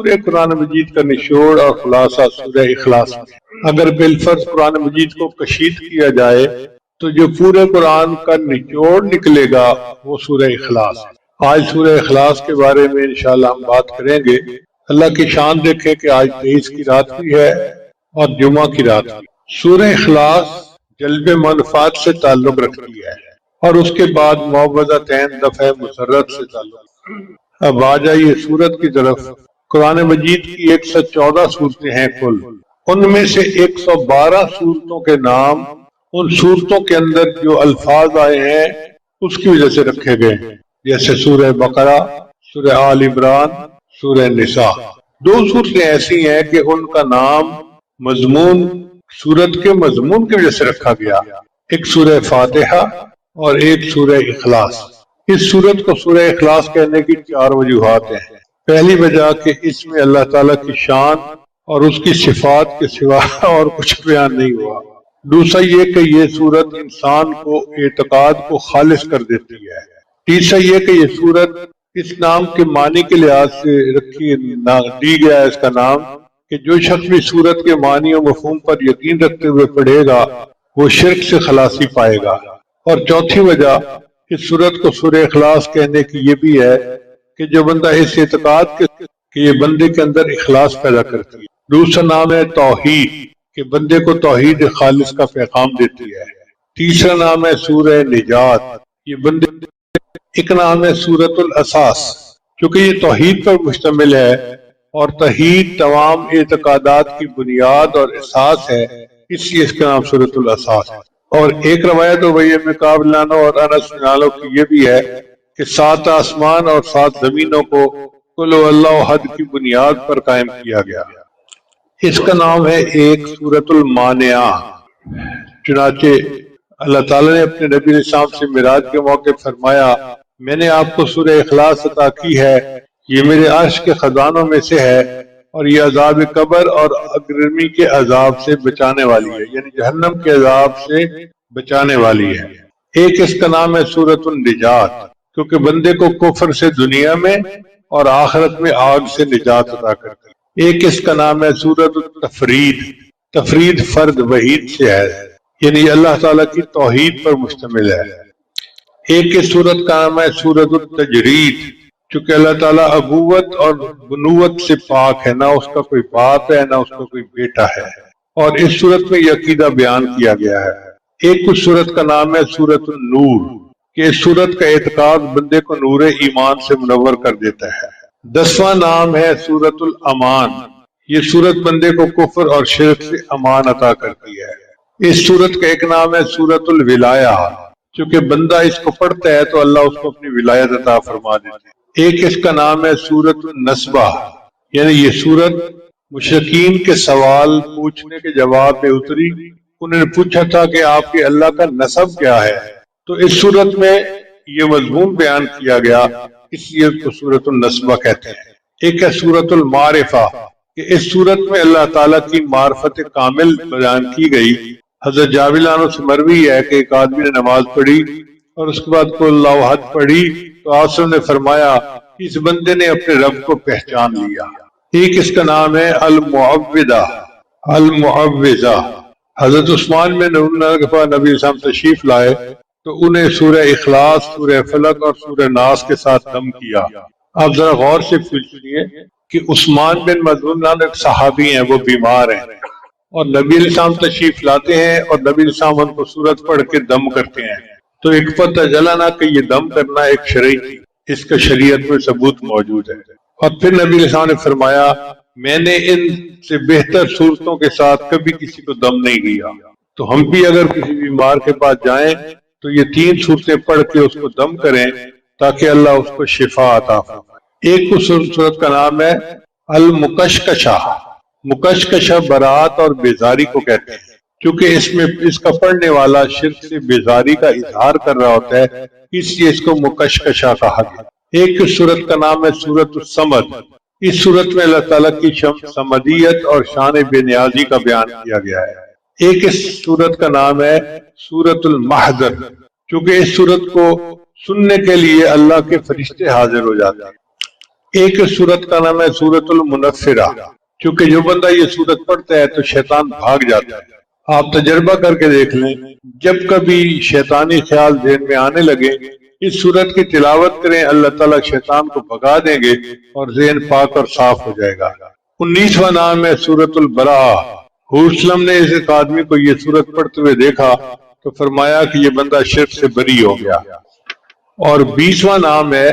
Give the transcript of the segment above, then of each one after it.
پورے قرآن مجید کا نچوڑ اور خلاصہ سورہ اخلاص میں۔ اگر بالفرض قرآن مجید کو کشید کیا جائے تو جو پورے قرآن کا نچوڑ نکلے گا وہ سورہ اخلاص ہے۔ آج سورہ اخلاص کے بارے میں انشاءاللہ ہم بات کریں گے۔ اللہ کی شان دیکھیں کہ آج 23 کی رات بھی ہے اور جمعہ کی رات بھی۔ سورہ اخلاص جلب منفعت سے تعلق رکھتی ہے اور اس کے بعد معوذتین دفع مسرت سے تعلق۔ اب آ جائیے سورت کی طرف۔ قرآن مجید کی 114 صورتیں ہیں کل، ان میں سے 112 صورتوں کے نام ان صورتوں کے اندر جو الفاظ آئے ہیں اس کی وجہ سے رکھے گئے ہیں، جیسے سورہ بقرہ، سورہ آل عمران، سورہ نساء۔ دو صورتیں ایسی ہیں کہ ان کا نام مضمون سورت کے مضمون کی وجہ سے رکھا گیا، ایک سورہ فاتحہ اور ایک سورہ اخلاص۔ اس سورت کو سورہ اخلاص کہنے کی 4 وجوہات ہیں۔ پہلی وجہ کہ اس میں اللہ تعالیٰ کی شان اور اس کی صفات کے سوا اور کچھ بیان نہیں ہوا۔ دوسرا یہ کہ یہ سورت انسان کو اعتقاد کو خالص کر دیتی ہے۔ تیسرا یہ کہ یہ سورت اس نام کے معنی کے لحاظ سے دی گیا ہے اس کا نام کہ جو شخص بھی سورت کے معنی و مفہوم پر یقین رکھتے ہوئے پڑھے گا وہ شرک سے خلاصی پائے گا۔ اور چوتھی وجہ اس سورت کو سورہ اخلاص کہنے کی یہ بھی ہے کہ جو بندہ اس اعتقاد کے کہ یہ بندے کے اندر اخلاص پیدا کرتی ہے۔ دوسرا نام ہے توحید کہ بندے کو توحید خالص کا پیغام دیتی ہے۔ تیسرا نام ہے سورہ نجات، یہ بندے ایک نام ہے سورۃ الاساس چونکہ یہ توحید پر مشتمل ہے اور توحید تمام اعتقادات کی بنیاد اور اساس ہے، اس لیے اس کا نام سورۃ الاساس ہے۔ اور ایک روایت ابی بن کعب لانو اور انس بن مالک کی یہ بھی ہے کہ 7 آسمان اور 7 زمینوں کو قل هو اللہ احد کی بنیاد پر قائم کیا گیا۔ اس کا نام ہے ایک سورۃ المانعہ۔ چنانچہ اللہ تعالیٰ نے اپنے نبی علیہ السلام سے معراج کے موقع فرمایا میں نے آپ کو سورہ اخلاص عطا کی ہے، یہ میرے عرش کے خزانوں میں سے ہے اور یہ عذاب قبر اور اگرمی کے عذاب سے بچانے والی ہے، یعنی جہنم کے عذاب سے بچانے والی ہے۔ ایک اس کا نام ہے سورۃ النجات کیونکہ بندے کو کفر سے دنیا میں اور آخرت میں آگ سے نجات عطا کرتی ہے۔ ایک اس کا نام ہے سورۃ التفرید، تفرید فرد وحید سے ہے، یعنی اللہ تعالیٰ کی توحید پر مشتمل ہے۔ ایک اس سورت کا نام ہے سورۃ التجرید چونکہ اللہ تعالیٰ ابوت اور بنوت سے پاک ہے، نہ اس کا کوئی باپ ہے نہ اس کا کوئی بیٹا ہے، اور اس سورت میں یہ عقیدہ بیان کیا گیا ہے۔ ایک اس سورت کا نام ہے سورۃ النور کہ اس سورت کا اعتقاد بندے کو نور ایمان سے منور کر دیتا ہے۔ 10واں نام ہے سورۃ الامان، یہ سورت بندے کو کفر اور شرک سے امان عطا کرتی ہے۔ اس سورت کا ایک نام ہے سورۃ الولایہ چونکہ بندہ اس کو پڑھتا ہے تو اللہ اس کو اپنی ولایت عطا فرما دیتے ہیں۔ ایک اس کا نام ہے سورۃ النسبہ، یعنی یہ سورت مشرکین کے سوال پوچھنے کے جواب میں اتری۔ انہوں نے پوچھا تھا کہ آپ کے اللہ کا نسب کیا ہے، تو اس سورت میں یہ مضمون بیان کیا گیا، اس لیے اس کو سورۃ النسبہ کہتے ہیں۔ ایک ہے سورۃ المعرفہ کہ اس سورت میں اللہ تعالیٰ کی معرفت کامل بیان کی گئی۔ حضرت جابر عنہ سے مروی ہے کہ ایک آدمی نے نماز پڑھی اور اس کے بعد قل اللہ احد پڑھی تو آصم نے فرمایا اس بندے نے اپنے رب کو پہچان لیا۔ ایک اس کا نام ہے المعوذہ، المعوذہ۔ حضرت عثمان میں نبی علیہ السلام تشریف لائے تو انہیں سورہ اخلاص، سورہ فلق اور سورہ ناس کے ساتھ دم کیا۔ آپ ذرا غور سے سنیے کہ عثمان بن مظعون ایک صحابی ہیں، وہ بیمار ہیں اور نبی علیہ السلام تشریف لاتے ہیں اور نبی علیہ السلام ان کو سورت پڑھ کے دم کرتے ہیں، تو ایک پتہ چلا نا کہ یہ دم کرنا ایک شرعی تھی، اس کا شریعت میں ثبوت موجود ہے۔ اور پھر نبی علیہ السلام نے فرمایا میں نے ان سے بہتر صورتوں کے ساتھ کبھی کسی کو دم نہیں کیا، تو ہم بھی اگر کسی بیمار کے پاس جائیں تو یہ 3 صورتیں پڑھ کے اس کو دم کریں تاکہ اللہ اس کو شفا عطا فرمائے۔ ایک صورت کا نام ہے المکشکشہ، مکشکشہ برات اور بیزاری کو کہتے ہیں کیونکہ اس کا پڑھنے والا شرک سے بیزاری کا اظہار کر رہا ہوتا ہے، اس لیے اس کو مکشکشہ کہا گیا۔ ایک سورت کا نام ہے سورۃ الصمد، اس سورت میں اللہ تعالیٰ کی صمدیت اور شان بے نیازی کا بیان کیا گیا ہے۔ ایک اس سورت کا نام ہے سورۃ المحضر کیونکہ اس سورت کو سننے کے لیے اللہ کے فرشتے حاضر ہو جاتے ہیں۔ ایک سورت کا نام ہے سورت المنفرہ، چونکہ جو بندہ یہ سورت پڑھتا ہے تو شیطان بھاگ جاتا ہے۔ آپ تجربہ کر کے دیکھ لیں، جب کبھی شیطانی خیال ذہن میں آنے لگے اس سورت کی تلاوت کریں، اللہ تعالیٰ شیطان کو بھگا دیں گے اور ذہن پاک اور صاف ہو جائے گا۔ 19واں نام ہے سورت البراءہ۔ حضور وسلم نے اس ایک آدمی کو یہ سورت پڑھتے ہوئے دیکھا تو فرمایا کہ یہ بندہ شرک سے بری ہو گیا۔ اور 20واں نام ہے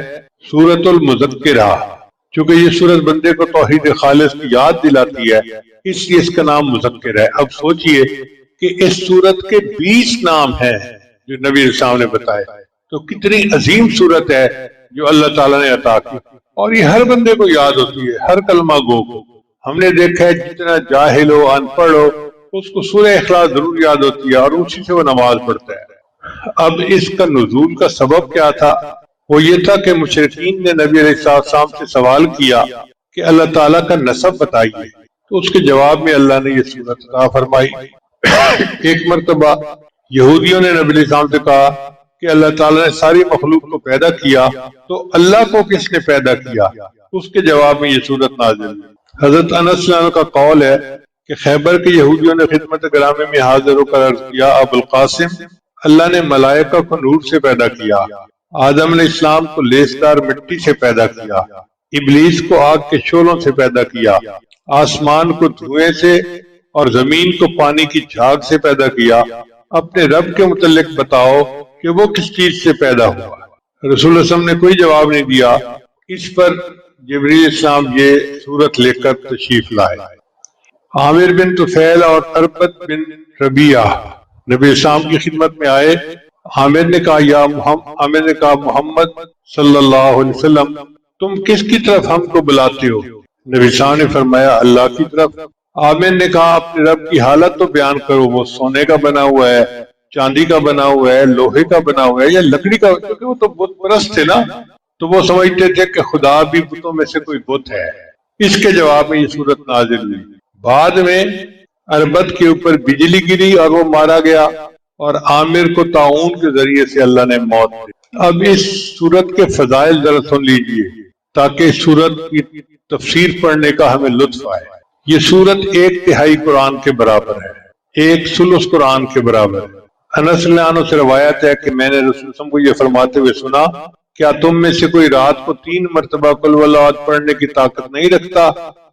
سورت المذکرہ، چونکہ یہ سورت بندے کو توحید خالص کی یاد دلاتی ہے اس لیے اس کا نام مذکر ہے۔ اب سوچئے کہ اس سورت کے 20 نام ہیں جو نبی علیہ السلام نے بتائے، تو کتنی عظیم سورت ہے جو اللہ تعالیٰ نے عطا کی، اور یہ ہر بندے کو یاد ہوتی ہے، ہر کلمہ گو کو۔ ہم نے دیکھا ہے جتنا جاہل ہو، ان پڑھ ہو، اس کو سورہ اخلاص ضرور یاد ہوتی ہے اور اسی سے وہ نماز پڑھتا ہے۔ اب اس کا نزول کا سبب کیا تھا؟ وہ یہ تھا کہ مشرکین نے نبی علیہ السلام سے سوال کیا کہ اللہ تعالیٰ کا نسب بتائیے، تو اس کے جواب میں اللہ نے یہ سورت عطا فرمائی۔ ایک مرتبہ یہودیوں نے نبی علیہ السلام سے کہا کہ اللہ تعالیٰ نے ساری مخلوق کو پیدا کیا تو اللہ کو کس نے پیدا کیا؟ اس کے جواب میں یہ سورت نازل ہوئی۔ حضرت انس رضی اللہ عنہ کا قول ہے کہ خیبر کے یہودیوں نے خدمت گرامی میں حاضر ہو کر عرض کیا، ابو القاسم، اللہ نے ملائکہ کو نور سے پیدا کیا، آدم علیہ السلام کو لیسدار مٹی سے پیدا کیا، ابلیس کو آگ کے شعلوں سے پیدا کیا، آسمان کو دھوئیں سے اور زمین کو پانی کی جھاگ سے پیدا کیا۔ اپنے رب کے متعلق بتاؤ کہ وہ کس چیز سے پیدا ہوا؟ رسول اللہ صلی اللہ علیہ وسلم نے کوئی جواب نہیں دیا۔ اس پر جبریل السلام یہ سورت لے کر تشریف لائے۔ عامر بن طفیل اور اربت بن ربیعہ نبی اسلام کی خدمت میں آئے۔ عامر نے کہا محمد صلی اللہ علیہ وسلم، تم کس کی طرف ہم کو بلاتے ہو؟ نبی اسلام نے فرمایا اللہ کی طرف۔ عامر نے کہا اپنے رب کی حالت تو بیان کرو، وہ سونے کا بنا ہوا ہے، چاندی کا بنا ہوا ہے، لوہے کا بنا ہوا ہے یا لکڑی کا؟ کیونکہ وہ تو بت پرست تھے نا، تو وہ سمجھتے تھے کہ خدا بھی بتوں میں سے کوئی بت ہے۔ اس کے جواب میں یہ سورت نازل ہوئی۔ بعد میں اربت کے اوپر بجلی گری اور وہ مارا گیا، اور عامر کو طاعون کے ذریعے سے اللہ نے موت دی۔ اب اس سورت کے فضائل ذرا سن لیجئے تاکہ سورت کی تفسیر پڑھنے کا ہمیں لطف آئے۔ یہ سورت 1/3 قرآن کے برابر ہے، 1/3 قرآن کے برابر ہے۔ انس رضی اللہ عنہ سے روایت ہے کہ میں نے رسول اللہ صلی اللہ علیہ وسلم کو یہ فرماتے ہوئے سنا، کیا تم میں سے کوئی رات کو 3 مرتبہ قل هو اللہ احد پڑھنے کی طاقت نہیں رکھتا؟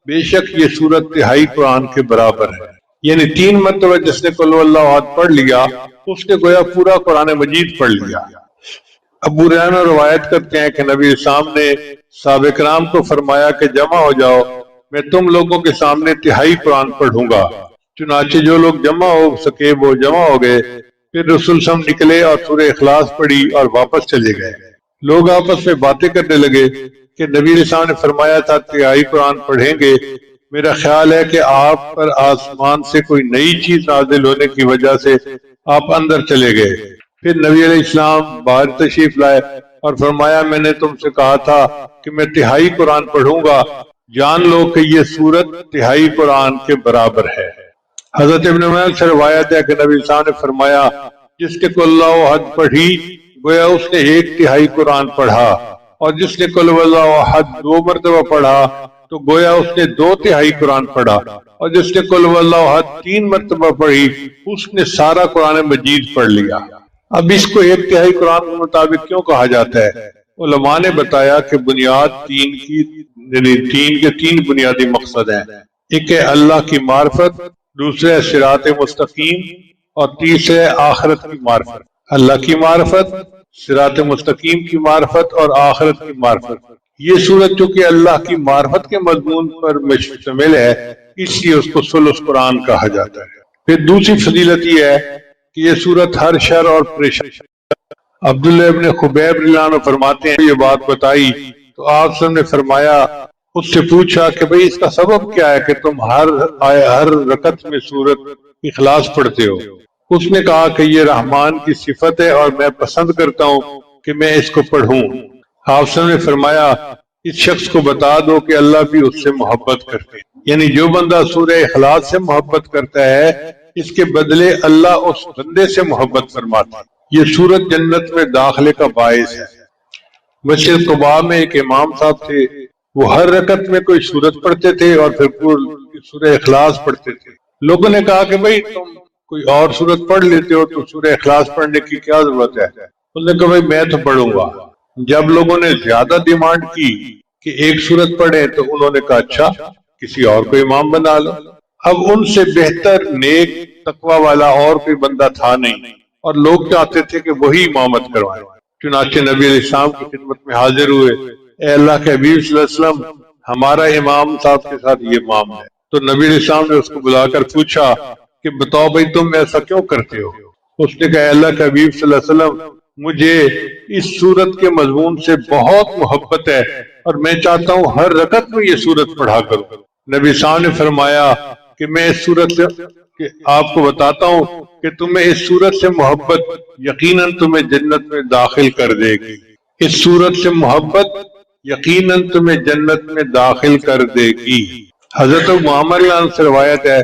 بے شک یہ سورت 1/3 قرآن کے برابر ہے۔ یعنی 3 مرتبہ جس نے قل هو اللہ احد پڑھ لیا اس نے گویا پورا قرآن مجید پڑھ لیا۔ ابو ریحانہ روایت کرتے ہیں کہ نبی اسلام نے صحابہ کرام کو فرمایا کہ جمع ہو جاؤ، میں تم لوگوں کے سامنے 1/3 قرآن پڑھوں گا۔ چنانچہ جو لوگ جمع ہو سکے وہ جمع ہو گئے۔ پھر رسول صلی اللہ علیہ وسلم نکلے اور سورہ اخلاص پڑھی اور واپس چلے گئے۔ لوگ آپس میں باتیں کرنے لگے کہ نبی علیہ السلام نے فرمایا تھا 1/3 قرآن پڑھیں گے، میرا خیال ہے کہ آپ پر آسمان سے کوئی نئی چیز نازل ہونے کی وجہ سے آپ اندر چلے گئے۔ پھر نبی علیہ السلام باہر تشریف لائے اور فرمایا میں نے تم سے کہا تھا کہ میں 1/3 قرآن پڑھوں گا، جان لو کہ یہ سورت 1/3 قرآن کے برابر ہے۔ حضرت ابن عمر سے روایت ہے کہ نبی صلی اللہ علیہ وسلم نے فرمایا جس نے قل اللہ احد پڑھی گویا اس نے 1/3 قرآن پڑھا، اور جس نے قل اللہ احد 2 مرتبہ پڑھا تو گویا اس نے 2/3 قرآن پڑھا، اور جس نے قل اللہ احد 3 مرتبہ پڑھی اس نے سارا قرآن مجید پڑھ لیا۔ اب اس کو 1/3 قرآن کے مطابق کیوں کہا جاتا ہے؟ علماء نے بتایا کہ بنیاد دین کے 3 بنیادی مقصد ہیں۔ ایک ہے اللہ کی معرفت، دوسرے صراط مستقیم، اور تیسرے آخرت کی معرفت۔ اللہ کی معرفت، صراط مستقیم کی معرفت اور آخرت کی معرفت۔ یہ سورت چونکہ اللہ کی معرفت کے مضمون پر مشتمل ہے اس لیے اس کو ثلث قرآن کہا جاتا ہے۔ پھر دوسری فضیلت یہ ہے کہ یہ سورت ہر شر اور پریشانی۔ عبداللہ ابن خبیب رضی اللہ عنہ فرماتے ہیں یہ بات بتائی تو آپ صلی اللہ علیہ وسلم نے فرمایا، اس سے پوچھا کہ بھئی اس کا سبب کیا ہے کہ تم ہر رکعت میں سورت اخلاص پڑھتے ہو؟ اس نے کہا کہ یہ رحمان کی صفت ہے اور میں پسند کرتا ہوں کہ میں اس کو پڑھوں۔ آپ صلی اللہ علیہ وسلم نے فرمایا اس شخص کو بتا دو کہ اللہ بھی اس سے محبت کرتے ہیں، یعنی جو بندہ سورہ اخلاص سے محبت کرتا ہے اس کے بدلے اللہ اس بندے سے محبت فرماتا ہے۔ یہ سورت جنت میں داخلے کا باعث ہے۔ مسجد قباء میں ایک امام صاحب تھے، وہ ہر رکعت میں کوئی سورت پڑھتے تھے اور پھر پورا سورہ اخلاص پڑھتے تھے۔ لوگوں نے کہا کہ بھائی تم کوئی اور سورت پڑھ لیتے ہو تو سورہ اخلاص پڑھنے کی کیا ضرورت ہے؟ انہوں نے کہا بھائی میں تو پڑھوں گا۔ جب لوگوں نے زیادہ ڈیمانڈ کی کہ ایک سورت پڑھے تو انہوں نے کہا اچھا کسی اور کو امام بنا لو۔ اب ان سے بہتر نیک تقوی والا اور کوئی بندہ تھا نہیں، اور لوگ چاہتے تھے کہ وہی امامت کروائے۔ چنانچہ نبی علیہ السلام کی خدمت میں حاضر ہوئے، اے اللہ کے حبیب صلی اللہ علیہ وسلم ہمارا امام صاحب کے ساتھ یہ امام ہے۔ تو نبی علیہ السلام نے اس کو بلا کر پوچھا کہ بتاؤ بھائی تم ایسا کیوں کرتے ہو؟ اس نے کہا اے اللہ کے حبیب صلی اللہ علیہ وسلم مجھے اس سورت کے مضمون سے بہت محبت ہے اور میں چاہتا ہوں ہر رکعت میں یہ سورت پڑھا کروں۔ نبی صاحب نے فرمایا کہ میں اس سورت سے کہ آپ کو بتاتا ہوں کہ تمہیں اس سورت سے محبت یقیناً تمہیں جنت میں داخل کر دے گی۔ اس سورت سے محبت یقیناً تمہیں جنت میں داخل کر دے گی۔ حضرت معمر سے روایت ہے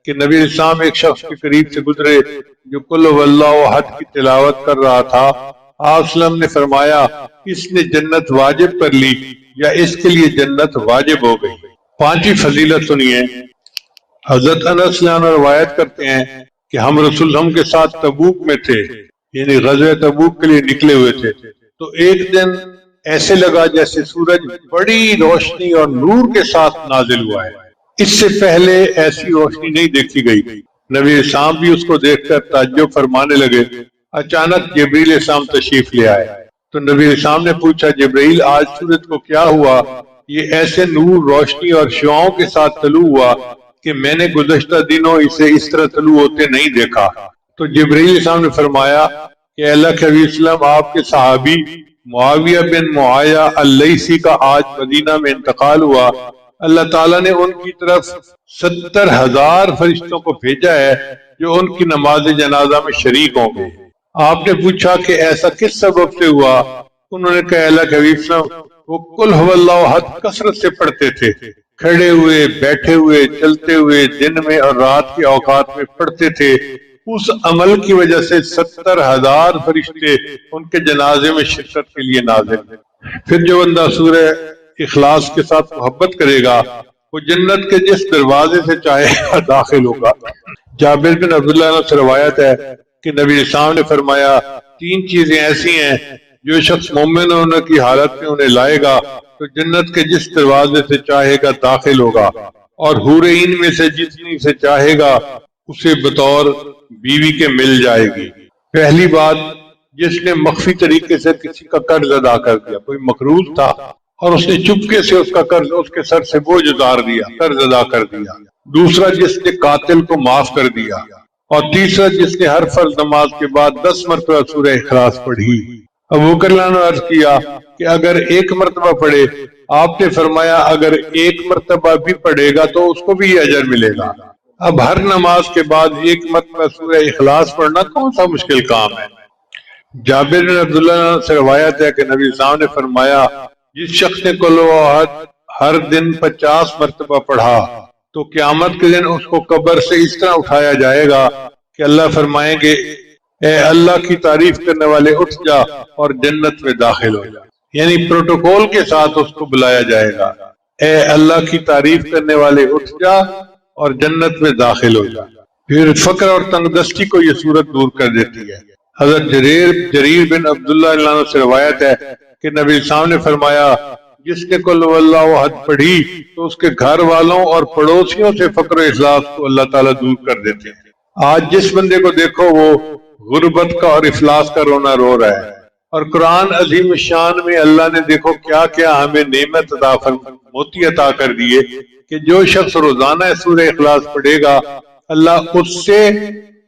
کہ نبی علیہ السلام ایک شخص کے قریب سے گزرے جو قل هو اللہ احد کی تلاوت کر رہا تھا۔ آپ وسلم نے فرمایا اس نے جنت واجب کر لی یا اس کے لیے جنت واجب ہو گئی۔ پانچویں فضیلت سنیے۔ حضرت انس روایت کرتے ہیں کہ ہم رسول اللہ کے ساتھ تبوک میں تھے، یعنی غزوہ تبوک کے لیے نکلے ہوئے تھے، تو ایک دن ایسے لگا جیسے سورج بڑی روشنی اور نور کے ساتھ نازل ہوا ہے، اس سے پہلے ایسی روشنی نہیں دیکھی گئی۔ نبی السلام بھی اس کو دیکھ کر تعجب فرمانے لگے۔ اچانک جبریل السلام تشریف لے آئے تو نبی السلام نے پوچھا جبریل آج سورج کو کیا ہوا؟ یہ ایسے نور روشنی اور شعاؤں کے ساتھ طلوع ہوا کہ میں نے گزشتہ دنوں اسے اس طرح طلوع ہوتے نہیں دیکھا۔ تو جبریل السلام نے فرمایا کہ اللہ کے حبیب صلی اللہ علیہ وسلم آپ کے صحابی معاویہ بن معاویہ اللیثی کا آج مدینہ میں انتقال ہوا۔ اللہ تعالیٰ نے ان کی طرف 70,000 فرشتوں کو بھیجا ہے جو ان کی نماز جنازہ میں شریک ہوں گے۔ آپ نے پوچھا کہ ایسا کس سبب سے ہوا؟ انہوں نے کہا اللہ کے حبیب صلی اللہ علیہ وسلم وہ قل هو اللہ احد کثرت سے پڑھتے تھے، کھڑے ہوئے، بیٹھے ہوئے، چلتے ہوئے، دن میں اور رات کے اوقات میں پڑھتے تھے۔ اس عمل کی وجہ سے 70,000 فرشتے ان کے جنازے میں شرکت کے لیے نازل ہیں۔ پھر جو بندہ سورہ اخلاص کے ساتھ محبت کرے گا وہ جنت کے جس دروازے سے چاہے گا داخل ہوگا۔ جابر بن عبداللہ سے روایت ہے کہ نبی السلام نے فرمایا 3 چیزیں ایسی ہیں جو شخص مومن ہونے کی حالت میں انہیں لائے گا تو جنت کے جس دروازے سے چاہے گا داخل ہوگا، اور حور عین میں سے جتنی سے چاہے گا اسے بطور بیوی کے مل جائے گی۔ پہلی بات، جس نے مخفی طریقے سے کسی کا قرض ادا کر دیا، کوئی مقروض تھا اور اس نے چپکے سے اس کا قرض اس کے سر سے بوجھ اتار دیا، قرض ادا کر دیا۔ دوسرا، جس نے قاتل کو معاف کر دیا، اور تیسرا، جس نے ہر فرض نماز کے بعد 10 مرتبہ سورہ اخلاص پڑھی۔ ابو بکر نے عرض کیا کہ اگر ایک مرتبہ پڑھے، آپ نے فرمایا اگر ایک مرتبہ بھی پڑھے گا تو اس کو بھی یہ اجر ملے گا۔ اب ہر نماز کے بعد ایک مرتبہ سورہ اخلاص پڑھنا کون سا مشکل کام ہے؟ جابر بن عبداللہ سے روایت ہے کہ نبی صاحب نے فرمایا جس شخص نے قل هو احد ہر دن 50 مرتبہ پڑھا تو قیامت کے دن اس کو قبر سے اس طرح اٹھایا جائے گا کہ اللہ فرمائیں گے اے اللہ کی تعریف کرنے والے اٹھ جا اور جنت میں داخل ہو جا، یعنی پروٹوکول کے ساتھ اس کو بلایا جائے گا، اے اللہ کی تعریف کرنے والے اٹھ جا اور جنت میں داخل ہو جا۔ پھر فقر اور تنگ دستی کو یہ صورت دور کر دیتی ہے۔ حضرت جریر بن عبداللہ سے روایت ہے کہ نبی صاحب نے فرمایا جس نے قل هو اللہ احد پڑھی تو اس کے گھر والوں اور پڑوسیوں سے فقر و افلاس کو اللہ تعالیٰ دور کر دیتے ہیں۔ آج جس بندے کو دیکھو وہ غربت کا اور افلاس کا رونا رو رہا ہے، اور قرآن عظیم الشان میں اللہ نے دیکھو کیا کیا ہمیں نعمت عطا موتی عطا کر دیے کہ جو شخص روزانہ سورہ اخلاص پڑھے گا اللہ اس سے،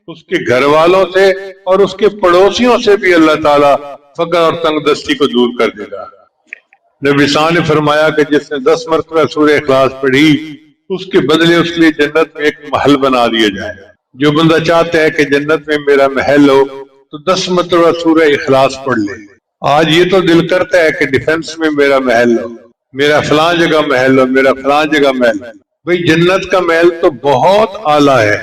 اس کے گھر والوں سے اور اس کے پڑوسیوں سے بھی اللہ تعالیٰ فقر اور تنگ دستی کو دور کر دے گا۔ نبی صاحب نے فرمایا کہ جس نے 10 مرتبہ سورہ اخلاص پڑھی اس کے بدلے اس کے لیے جنت میں ایک محل بنا دیا جائے۔ جو بندہ چاہتا ہے کہ جنت میں میرا محل ہو تو 10 مرتبہ سورہ اخلاص پڑھ لے۔ آج یہ تو دل کرتا ہے کہ ڈیفنس میں میرا محل ہو، میرا فلاں جگہ محل ہو، میرا فلاں جگہ محل ہو۔ بھئی جنت کا محل تو بہت اعلیٰ ہے،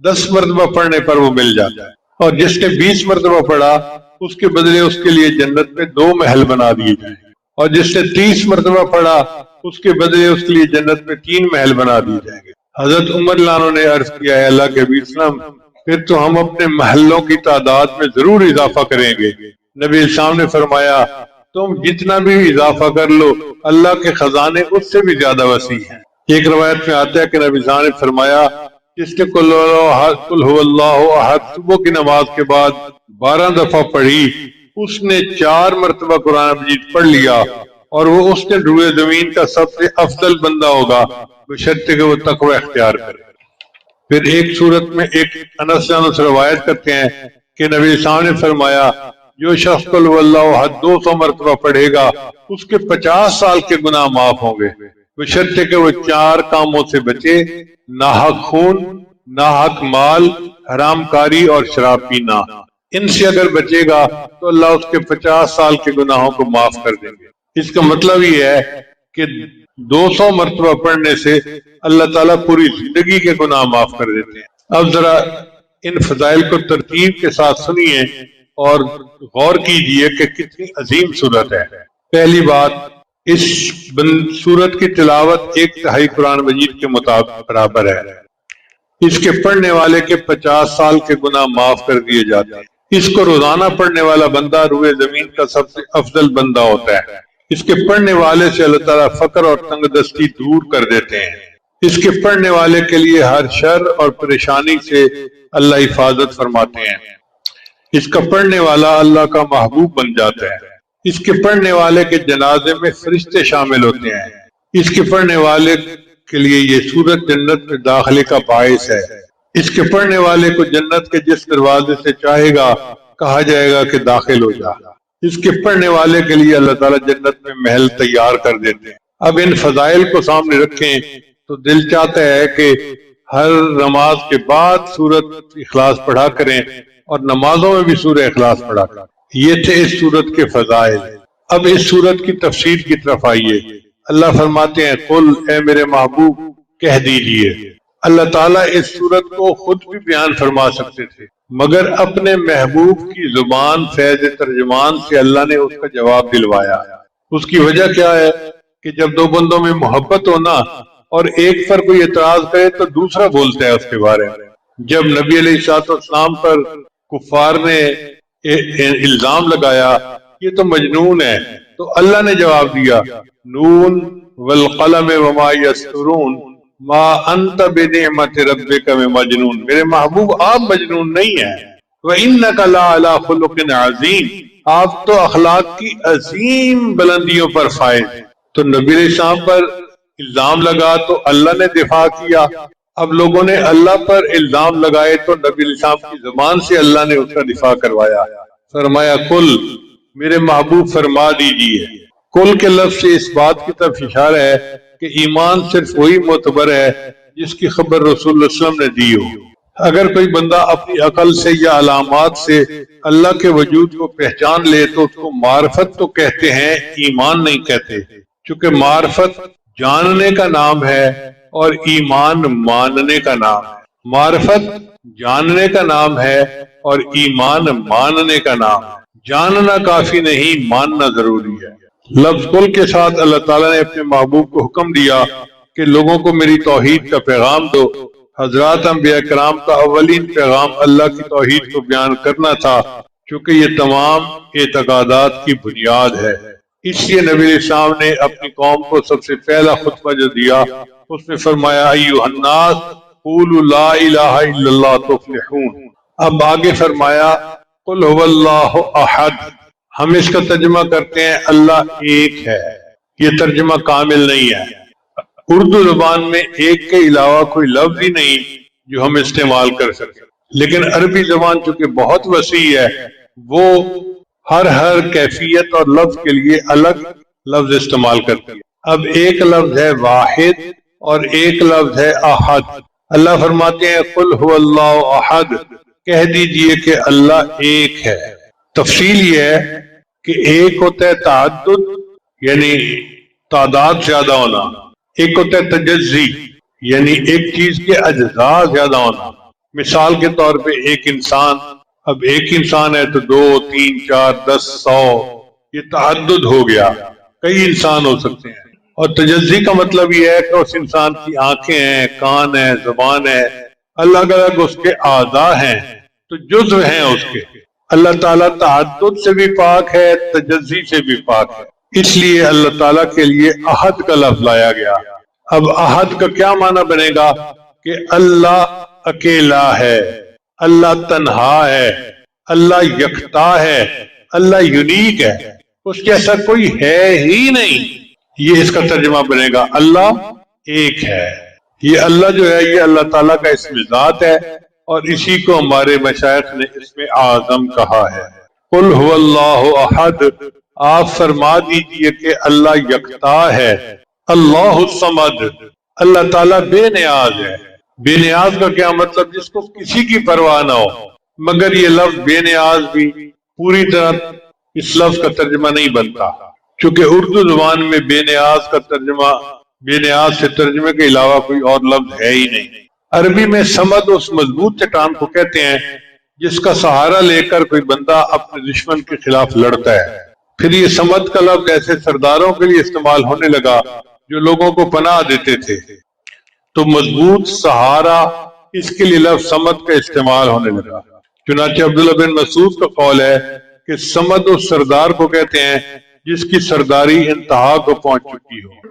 10 مرتبہ پڑھنے پر وہ مل جاتا ہے، اور جس نے 20 مرتبہ پڑھا اس کے بدلے اس کے لیے جنت میں 2 محل بنا دیے جائیں، اور جس نے 30 مرتبہ پڑھا اس کے بدلے اس کے لیے جنت میں 3 محل بنا دیے جائیں گے۔ حضرت عمر لانو نے عرض کیا ہے اللہ کے حبیب اسلام پھر تو ہم اپنے محلوں کی تعداد میں ضرور اضافہ کریں گے۔ نبی اسلام نے فرمایا تم جتنا بھی اضافہ کر لو اللہ کے خزانے اس سے بھی زیادہ وسیع ہیں۔ ایک روایت میں آتا ہے کہ نبی اسلام نے فرمایا جس نے قل هو اللہ احد صبح کی نماز کے بعد 12 دفعہ پڑھی اس نے 4 مرتبہ قرآن مجید پڑھ لیا اور وہ اس نے روئے زمین کا سب سے افضل بندہ ہوگا بشرطے کہ وہ تقوی اختیار کرے۔ پھر ایک صورت میں ایک انس جان سے روایت کرتے ہیں کہ نبی اسلام نے فرمایا جو شخص قل هو اللہ احد 200 مرتبہ پڑھے گا اس کے 50 سال کے گناہ معاف ہوں گے بشرطے کہ وہ 4 کاموں سے بچے، ناحق خون، ناحق مال، حرام کاری اور شراب پینا۔ ان سے اگر بچے گا تو اللہ اس کے 50 سال کے گناہوں کو معاف کر دیں گے۔ اس کا مطلب یہ ہے کہ 200 مرتبہ پڑھنے سے اللہ تعالیٰ پوری زندگی کے گناہ معاف کر دیتے ہیں۔ اب ذرا ان فضائل کو ترتیب کے ساتھ سنیے اور غور کیجئے کہ کتنی عظیم صورت ہے۔ پہلی بات، اس سورت کی تلاوت 1/3 قرآن مجید کے مطابق برابر ہے۔ اس کے پڑھنے والے کے 50 سال کے گناہ معاف کر دیے جاتے ہیں۔ اس کو روزانہ پڑھنے والا بندہ روئے زمین کا سب سے افضل بندہ ہوتا ہے۔ اس کے پڑھنے والے سے اللہ تعالیٰ فقر اور تنگ دستی دور کر دیتے ہیں۔ اس کے پڑھنے والے کے لیے ہر شر اور پریشانی سے اللہ حفاظت فرماتے ہیں۔ اس کا پڑھنے والا اللہ کا محبوب بن جاتا ہے۔ اس کے پڑھنے والے کے جنازے میں فرشتے شامل ہوتے ہیں۔ اس کے پڑھنے والے کے لیے یہ سورت جنت میں داخلے کا باعث ہے۔ اس کے پڑھنے والے کو جنت کے جس دروازے سے چاہے گا کہا جائے گا کہ داخل ہو جا۔ اس کے پڑھنے والے کے لیے اللہ تعالیٰ جنت میں محل تیار کر دیتے ہیں۔ اب ان فضائل کو سامنے رکھیں تو دل چاہتا ہے کہ ہر نماز کے بعد سورت اخلاص پڑھا کریں اور نمازوں میں بھی سورہ اخلاص پڑھا کریں۔ یہ تھے اس سورت کے فضائل۔ اب اس سورت کی تفسیر کی طرف آئیے۔ اللہ فرماتے ہیں قل اے میرے محبوب کہہ دیجئے۔ اللہ تعالیٰ اس سورت کو خود بھی بیان فرما سکتے تھے مگر اپنے محبوب کی زبان فیض ترجمان سے اللہ نے اس کا جواب دلوایا۔ اس کی وجہ کیا ہے کہ جب 2 بندوں میں محبت ہونا اور ایک پر کوئی اعتراض کرے تو دوسرا بولتا ہے اس کے بارے میں۔ جب نبی علیہ السلام پر کفار نے الزام لگایا یہ تو مجنون ہے تو اللہ نے جواب دیا نون والقلم وما یسطرون ما انت بنعمت ربک بمجنون، میرے محبوب آپ مجنون نہیں ہیں۔ وانک لعلی خلق عظیم، آپ تو اخلاق کی عظیم بلندیوں پر فائز۔ تو نبی علیہ السلام پر الزام لگا تو اللہ نے دفاع کیا۔ اب لوگوں نے اللہ پر الزام لگائے تو نبی علیہ السلام کی زبان سے اللہ نے اس کا دفاع کروایا۔ فرمایا کل، میرے محبوب فرما دیجیے۔ کل کے لفظ سے اس بات کی طرف اشارہ ہے کہ ایمان صرف وہی معتبر ہے جس کی خبر رسول اللہ صلی اللہ علیہ وسلم نے دی ہو۔ اگر کوئی بندہ اپنی عقل سے یا علامات سے اللہ کے وجود کو پہچان لے تو اس کو معرفت تو کہتے ہیں، ایمان نہیں کہتے، چونکہ معرفت جاننے کا نام ہے اور ایمان ماننے کا نام ہے۔ معرفت جاننے کا نام ہے اور ایمان ماننے کا نام ہے۔ جاننا کافی نہیں، ماننا ضروری ہے۔ لفظ کل کے ساتھ اللہ تعالیٰ نے اپنے محبوب کو حکم دیا کہ لوگوں کو میری توحید کا پیغام دو۔ حضرات انبیاء کرام کا اولین پیغام اللہ کی توحید کو بیان کرنا تھا، چونکہ یہ تمام اعتقادات کی بنیاد ہے۔ اس لیے نبی علیہ السلام نے اپنی قوم کو سب سے پہلا خطبہ جو دیا اس میں فرمایا ایھا الناس قولوا لا الہ الا اللہ تفلحون۔ اب آگے فرمایا قل هو اللہ احد۔ ہم اس کا ترجمہ کرتے ہیں اللہ ایک ہے، یہ ترجمہ کامل نہیں ہے۔ اردو زبان میں ایک کے علاوہ کوئی لفظ ہی نہیں جو ہم استعمال کر سکیں، لیکن عربی زبان چونکہ بہت وسیع ہے وہ ہر کیفیت اور لفظ کے لیے الگ لفظ استعمال کرتی ہے۔ اب ایک لفظ ہے واحد اور ایک لفظ ہے احد۔ اللہ فرماتے ہیں قل هو اللہ احد، کہہ دیجئے کہ اللہ ایک ہے۔ تفصیل یہ ہے کہ ایک ہوتا ہے تعدد یعنی تعداد زیادہ ہونا، ایک ہوتا ہے تجزی یعنی ایک چیز کے اجزاء زیادہ ہونا۔ مثال کے طور پہ ایک انسان، اب ایک انسان ہے تو 2 3 4 10 100، یہ تعدد ہو گیا، کئی انسان ہو سکتے ہیں۔ اور تجزی کا مطلب یہ ہے کہ اس انسان کی آنکھیں ہیں، کان ہیں، زبان ہے، الگ الگ اس کے اعضاء ہیں، تو جزو ہیں اس کے۔ اللہ تعالیٰ تعدد سے بھی پاک ہے، تجزی سے بھی پاک ہے، اس لیے اللہ تعالیٰ کے لیے احد کا لفظ لایا گیا۔ اب احد کا کیا معنی بنے گا کہ اللہ اکیلا ہے، اللہ تنہا ہے، اللہ یکتا ہے، اللہ یونیک ہے، اس جیسا کوئی ہے ہی نہیں۔ یہ اس کا ترجمہ بنے گا اللہ ایک ہے۔ یہ اللہ جو ہے یہ اللہ تعالیٰ کا اسم ذات ہے، اور اسی کو ہمارے مشائخ نے اسم اعظم کہا ہے۔ قل هو اللہ احد، آپ فرما دیجئے کہ اللہ یکتا ہے۔ اللہ الصمد، اللہ تعالیٰ بے نیاز ہے۔ بے نیاز کا کیا مطلب؟ جس کو کسی کی پرواہ نہ ہو۔ مگر یہ لفظ بے نیاز بھی پوری طرح اس لفظ کا ترجمہ نہیں بنتا، چونکہ اردو زبان میں بے نیاز کا ترجمہ، بے نیاز سے ترجمے کے علاوہ کوئی اور لفظ ہے ہی نہیں۔ عربی میں صمد اس مضبوط چٹان کو کہتے ہیں جس کا سہارا لے کر کوئی بندہ اپنے دشمن کے خلاف لڑتا ہے۔ پھر یہ صمد کا لفظ ایسے سرداروں کے لیے استعمال ہونے لگا جو لوگوں کو پناہ دیتے تھے، تو مضبوط سہارا اس کے لیے لفظ صمد کا استعمال ہونے لگا۔ چنانچہ عبداللہ بن مسعود کا قول ہے کہ صمد اس سردار کو کہتے ہیں جس کی سرداری انتہا کو پہنچ چکی ہو،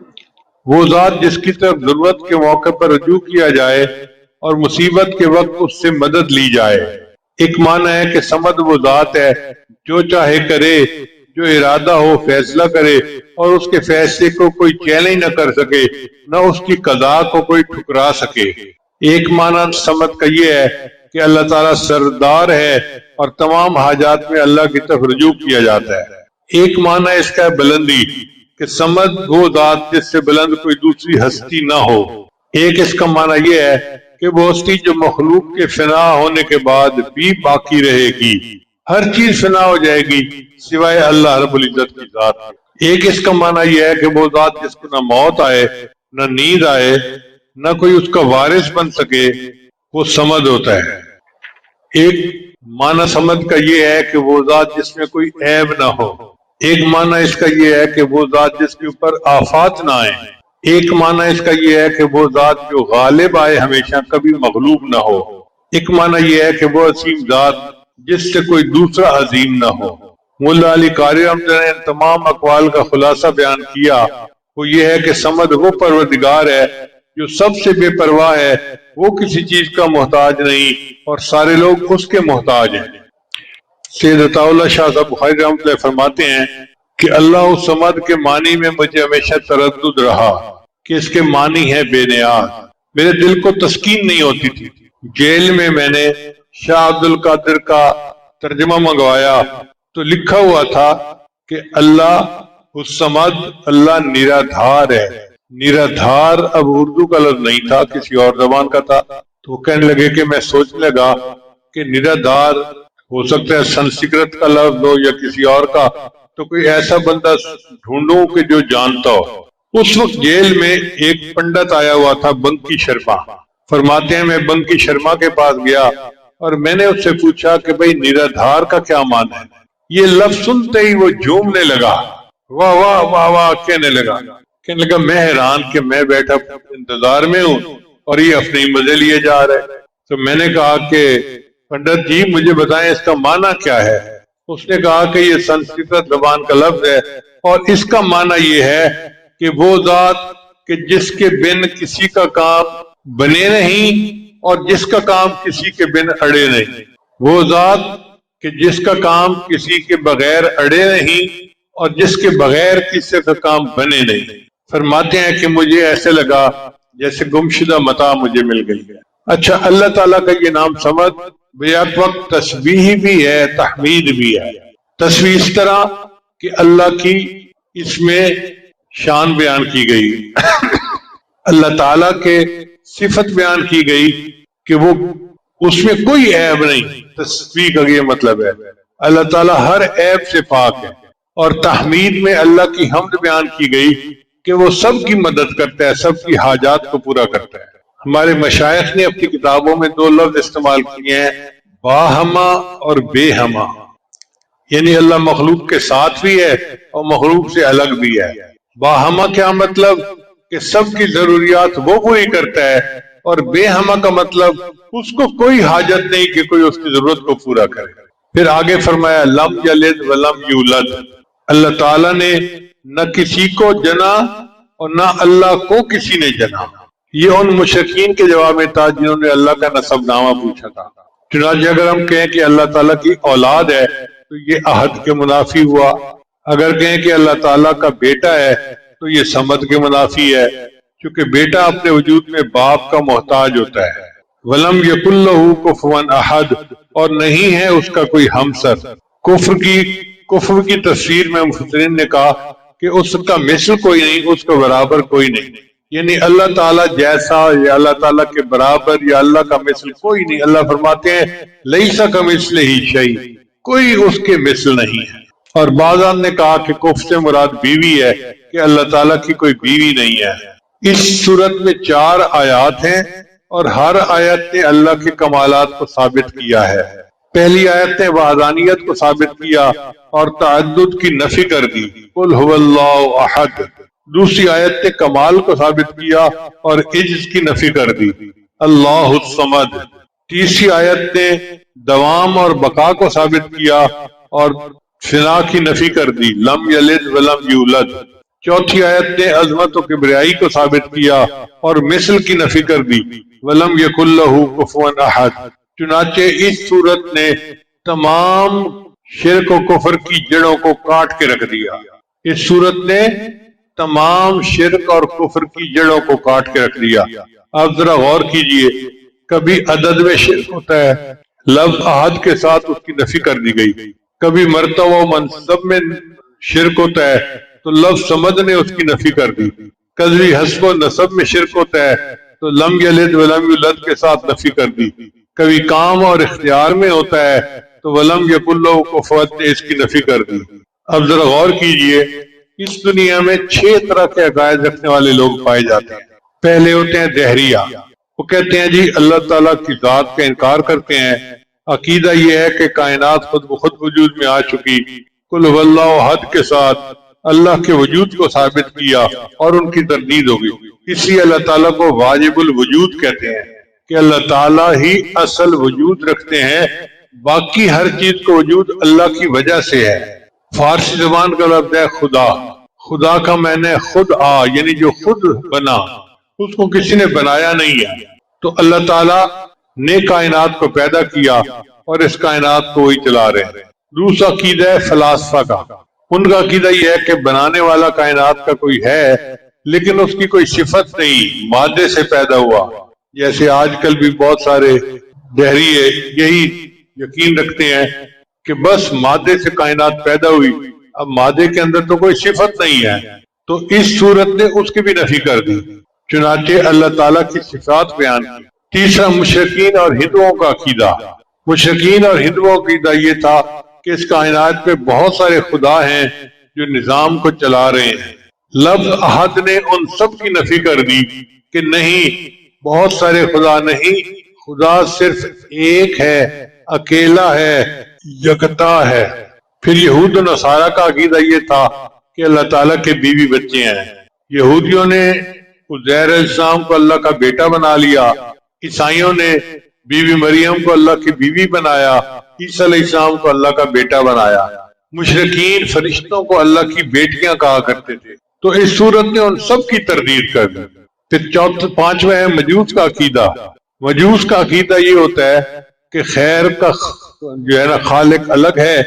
وہ ذات جس کی طرف ضرورت کے موقع پر رجوع کیا جائے اور مصیبت کے وقت اس سے مدد لی جائے۔ ایک معنی ہے کہ صمد وہ ذات ہے جو چاہے کرے، جو ارادہ ہو فیصلہ کرے، اور اس کے فیصلے کو کوئی چیلنج نہ کر سکے، نہ اس کی قضاء کو کوئی ٹھکرا سکے۔ ایک معنی صمد کا یہ ہے کہ اللہ تعالیٰ سردار ہے اور تمام حاجات میں اللہ کی طرف رجوع کیا جاتا ہے۔ ایک معنی اس کا ہے بلندی، کہ صمد وہ ذات جس سے بلند کوئی دوسری ہستی نہ ہو۔ ایک اس کا معنی یہ ہے کہ وہ ہستی جو مخلوق کے فنا ہونے کے بعد بھی باقی رہے گی، ہر چیز فنا ہو جائے گی سوائے اللہ رب العزت کی ذات۔ ایک اس کا معنی یہ ہے کہ وہ ذات جس کو نہ موت آئے، نہ نیند آئے، نہ کوئی اس کا وارث بن سکے، وہ صمد ہوتا ہے۔ ایک معنی صمد کا یہ ہے کہ وہ ذات جس میں کوئی عیب نہ ہو۔ ایک معنی اس کا یہ ہے کہ وہ ذات جس کے اوپر آفات نہ آئے۔ ایک معنی اس کا یہ ہے کہ وہ ذات جو غالب آئے ہمیشہ، کبھی مغلوب نہ ہو۔ ایک معنی یہ ہے کہ وہ عظیم ذات جس سے کوئی دوسرا عظیم نہ ہو۔ مولا علی قاری رحمۃ اللہ نے تمام اقوال کا خلاصہ بیان کیا، وہ یہ ہے کہ صمد وہ پروردگار ہے جو سب سے بے پرواہ ہے، وہ کسی چیز کا محتاج نہیں اور سارے لوگ اس کے محتاج ہیں۔ سید عطا اللہ شاہ صاحب بخاری رحمۃ اللہ فرماتے ہیں کہ اللہ الصمد کے معنی میں مجھے ہمیشہ تردد رہا کہ اس کے معنی ہے بے نیاز۔ میرے دل کو تسکین نہیں ہوتی تھی۔ جیل میں میں نے شاہ عبد القادر کا ترجمہ منگوایا تو لکھا ہوا تھا کہ اللہ الصمد، اللہ نرادھار ہے۔ نرادھار اب اردو کا لفظ نہیں تھا، کسی اور زبان کا تھا، تو وہ کہنے لگے کہ میں سوچنے لگا کہ نرادھار ہو سکتا ہے سنسکرت کا لفظ ہو یا کسی اور کا، تو کوئی ایسا بندہ ڈھونڈوں کہ جو جانتا ہو۔ اس وقت جیل میں ایک پنڈت آیا ہوا تھا، بنکی شرما۔ فرماتے ہیں میں بنکی شرما کے پاس گیا اور میں نے اس سے پوچھا کہ بھئی نرادھار کا کیا معنی ہے؟ یہ لفظ سنتے ہی وہ جھومنے لگا، واہ واہ واہ واہ کہنے لگا میں حیران کہ میں بیٹھا انتظار میں ہوں اور یہ اپنے مزے لیے جا رہے۔ تو میں نے کہا کہ پنڈت جی مجھے بتائیں اس کا معنی کیا ہے؟ اس نے کہا کہ یہ سنسکرت زبان کا لفظ ہے اور اس کا معنی یہ ہے کہ وہ ذات کہ جس کے بن کسی کا کام بنے نہیں اور جس کا کام کسی کے بن اڑے نہیں۔ وہ ذات کہ جس کا کام کسی کے بغیر اڑے نہیں اور جس کے بغیر کسی کا کام بنے نہیں۔ فرماتے ہیں کہ مجھے ایسے لگا جیسے گمشدہ متاع مجھے مل گئی ہے۔ اچھا، اللہ تعالیٰ کا یہ نام صمد بیک وقت تسبیح بھی ہے، تحمید بھی ہے۔ تسبیح اس طرح کہ اللہ کی اس میں شان بیان کی گئی، اللہ تعالیٰ کے صفت بیان کی گئی کہ وہ اس میں کوئی عیب نہیں۔ تسبیح کا یہ مطلب ہے اللہ تعالیٰ ہر عیب سے پاک ہے۔ اور تحمید میں اللہ کی حمد بیان کی گئی کہ وہ سب کی مدد کرتا ہے، سب کی حاجات کو پورا کرتا ہے۔ ہمارے مشائخ نے اپنی کتابوں میں دو لفظ استعمال کیے ہیں، باہما اور بے ہما، یعنی اللہ مخلوق کے ساتھ بھی ہے اور مخلوق سے الگ بھی ہے۔ باہما کیا مطلب کہ سب کی ضروریات وہ پوری کرتا ہے، اور بے ہما کا مطلب اس کو کوئی حاجت نہیں کہ کوئی اس کی ضرورت کو پورا کرے۔ پھر آگے فرمایا لم یلد ولم یولد، اللہ تعالیٰ نے نہ کسی کو جنا اور نہ اللہ کو کسی نے جنا۔ یہ ان مشرکین کے جواب میں تھا جنہوں نے اللہ کا نسب نامہ پوچھا تھا۔ چنانچہ اگر ہم کہیں کہ اللہ تعالیٰ کی اولاد ہے تو یہ عہد کے منافی ہوا، اگر کہیں کہ اللہ تعالیٰ کا بیٹا ہے تو یہ صمد کے منافی ہے، کیونکہ بیٹا اپنے وجود میں باپ کا محتاج ہوتا ہے۔ ولم یکن لہ کفوا احد، اور نہیں ہے اس کا کوئی ہمسر۔ کفر کی تفسیر میں مفسرین نے کہا کہ اس کا مثل کوئی نہیں، اس کا برابر کوئی نہیں، یعنی اللہ تعالیٰ جیسا یا اللہ تعالیٰ کے برابر یا اللہ کا مثل کوئی نہیں۔ اللہ فرماتے ہیں لیسا کمثلہ شیء، کوئی اس کے مثل نہیں ہے۔ اور بعضوں نے کہا کہ کفر سے مراد بیوی ہے، کہ اللہ تعالیٰ کی کوئی بیوی نہیں ہے۔ اس صورت میں 4 آیات ہیں اور ہر آیت نے اللہ کے کمالات کو ثابت کیا ہے۔ پہلی آیت نے وحدانیت کو ثابت کیا اور تعدد کی نفی کر دی، قل هو اللہ احد۔ دوسری آیت نے کمال کو ثابت کیا اور عجز کی نفی کر دی، اللہ الصمد۔ تیسری آیت نے دوام اور بقا کو ثابت کیا اور فنا کی نفی کر دی، لم یلد ولم یولد۔ چوتھی آیت نے عظمت و کبریائی کو ثابت کیا اور مثل کی نفی کر دی، ولم یکن لہ کفوا احد۔ چنانچہ اس صورت نے تمام شرک و کفر کی جڑوں کو کاٹ کے رکھ دیا۔ اس صورت نے تمام شرک اور کفر کی جڑوں کو کاٹ کے رکھ دیا۔ آپ ذرا غور کیجئے، کبھی عدد میں شرک ہوتا ہے، لفظ احد کے ساتھ اس کی نفی کر دی گئی، کبھی مرتبہ و منصب میں شرک ہوتا ہے تو لفظ صمد نے اس کی نفی کر دی، کبھی حسب و نسب میں شرک ہوتا ہے تو لم یلد ولم یولد کے ساتھ نفی کر دی، کبھی کام اور اختیار میں ہوتا ہے تو ولم یکن لہ کفوا نے اس کی نفی کر دی۔ اب ذرا غور کیجئے، اس دنیا میں 6 طرح کے عقائد رکھنے والے لوگ پائے جاتے ہیں۔ پہلے ہوتے ہیں دہریہ، وہ کہتے ہیں جی اللہ تعالیٰ کی ذات کا انکار کرتے ہیں، عقیدہ یہ ہے کہ کائنات خود بخود وجود میں آ چکی، قل هو اللہ احد کے ساتھ اللہ کے وجود کو ثابت کیا اور ان کی تردید ہوگی۔ اس لیے اللہ تعالیٰ کو واجب الوجود کہتے ہیں کہ اللہ تعالیٰ ہی اصل وجود رکھتے ہیں، باقی ہر چیز کو وجود اللہ کی وجہ سے ہے۔ فارسی زبان کا لفظ ہے خدا، خدا کا معنی خود آ، یعنی جو خود بنا، اس کو کسی نے بنایا نہیں ہے۔ تو اللہ تعالیٰ نے کائنات کو پیدا کیا اور اس کائنات کو وہی چلا رہے ہیں۔ دوسرا عقیدہ ہے فلاسفہ کا، ان کا عقیدہ یہ ہے کہ بنانے والا کائنات کا کوئی ہے لیکن اس کی کوئی صفت نہیں، مادے سے پیدا ہوا۔ جیسے آج کل بھی بہت سارے دہریے یہی یقین رکھتے ہیں کہ بس مادے سے کائنات پیدا ہوئی، اب مادے کے اندر تو کوئی صفت نہیں ہے، تو اس صورت نے اس کی بھی نفی کر دی، چنانچہ اللہ تعالیٰ کی صفات بیان کی۔ تیسرا مشرکین اور ہندوؤں کا عقیدہ، مشرکین اور ہندوؤں کا عقیدہ یہ تھا کہ اس کائنات میں بہت سارے خدا ہیں جو نظام کو چلا رہے ہیں۔ لفظ احد نے ان سب کی نفی کر دی کہ نہیں، بہت سارے خدا نہیں، خدا صرف ایک ہے، اکیلا ہے، یکتا ہے۔ پھر یہود و نصارہ کا عقیدہ یہ تھا کہ اللہ تعالیٰ کے بیوی بچے ہیں۔ یہودیوں نے عزیر علیہ السلام کو اللہ کا بیٹا بنا لیا، عیسائیوں نے بیوی مریم کو اللہ کی بیوی بنایا، عیسیٰ علیہ السلام کو اللہ کا بیٹا بنایا۔ مشرکین فرشتوں کو اللہ کی بیٹیاں کہا کرتے تھے، تو اس صورت نے ان سب کی تردید کر دی۔ پھر پانچواں ہے مجوس کا عقیدہ۔ مجوس کا عقیدہ یہ ہوتا ہے کہ خیر کا جو ہے نا خالق الگ ہے